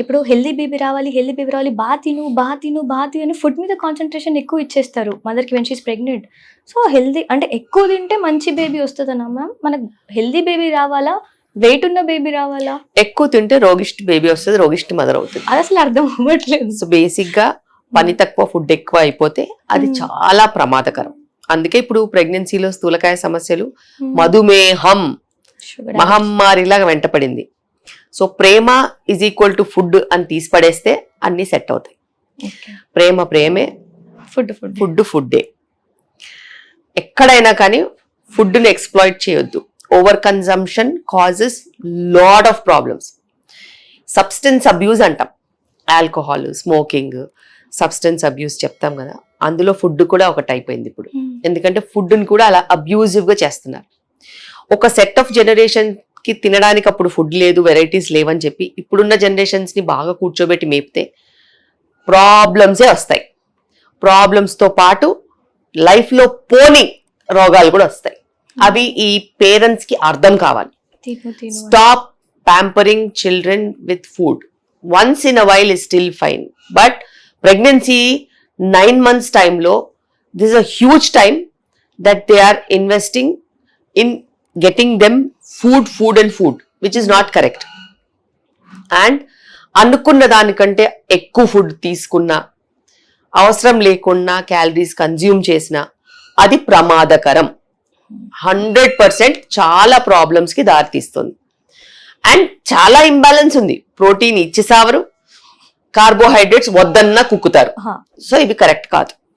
ఇప్పుడు healthy baby రావాలి బాగా తిను ఫుడ్ మీద కాన్సన్ట్రేషన్ ఎక్కువ ఇచ్చేస్తారు మదర్కి when she's pregnant. So healthy అంటే ఎక్కువ తింటే మంచి బేబీ వస్తుందన్నా మ్యామ్? మనకు హెల్దీ బేబీ రావాలా, వెయిట్ ఉన్న బేబీ రావాలా? ఎక్కువ తింటే రోగిష్టి బేబీ వస్తుంది, రోగిష్టి మదర్ అవుతుంది. అది అసలు అర్థం అవ్వట్లేదు. సో బేసిక్ గా పని తక్కువ, ఫుడ్ ఎక్కువ అయిపోతే అది చాలా ప్రమాదకరం. అందుకే ఇప్పుడు ప్రెగ్నెన్సీలో స్థూలకాయ సమస్యలు, మధుమేహం మహమ్మారిలాగా వెంటపడింది. సో ప్రేమ ఈజ్ ఈక్వల్ టు ఫుడ్ అని తీసి పడేస్తే అన్ని సెట్ అవుతాయి. ప్రేమ ప్రేమే, ఫుడ్ ఫుడ్డే. ఎక్కడైనా కానీ ఫుడ్ని ఎక్స్ప్లాయిట్ చేయొద్దు. Over consumption causes lot of problems. Substance abuse అంటాం, ఆల్కహాల్, స్మోకింగ్, సబ్స్టెన్స్ అబ్యూస్ చెప్తాం కదా, అందులో ఫుడ్ కూడా ఒకటి అయిపోయింది ఇప్పుడు. ఎందుకంటే ఫుడ్ని కూడా అలా అబ్యూజివ్ గా చేస్తున్నారు. ఒక సెట్ ఆఫ్ జనరేషన్ కి తినడానికి అప్పుడు ఫుడ్ లేదు, వెరైటీస్ లేవని చెప్పి ఇప్పుడున్న జనరేషన్స్ ని బాగా కూర్చోబెట్టి మేపితే ప్రాబ్లమ్సే వస్తాయి. ప్రాబ్లమ్స్ తో పాటు లైఫ్ లో పోని రోగాలు కూడా వస్తాయి. అవి ఈ పేరెంట్స్ కి అర్థం కావాలి. Stop pampering children with food. Once in a while is still fine, but pregnancy 9 months టైంలో this is a huge time that they are investing in getting them food and food, which is not correct. And అనుకున్న దానికంటే ఎక్కువ food తీసుకున్నా, అవసరం లేకుండా calories consume చేసినా అది ప్రమాదకరం. 100% చాలా ప్రాబ్లమ్స్ కి దారితీస్తుంది. అండ్ చాలా ఇంబ్యాలెన్స్ ఉంది. ప్రోటీన్ ఇచ్చేసావరు, కార్బోహైడ్రేట్స్ వద్దన్నా కుక్కుతారు. సో ఇవి కరెక్ట్ కాదు.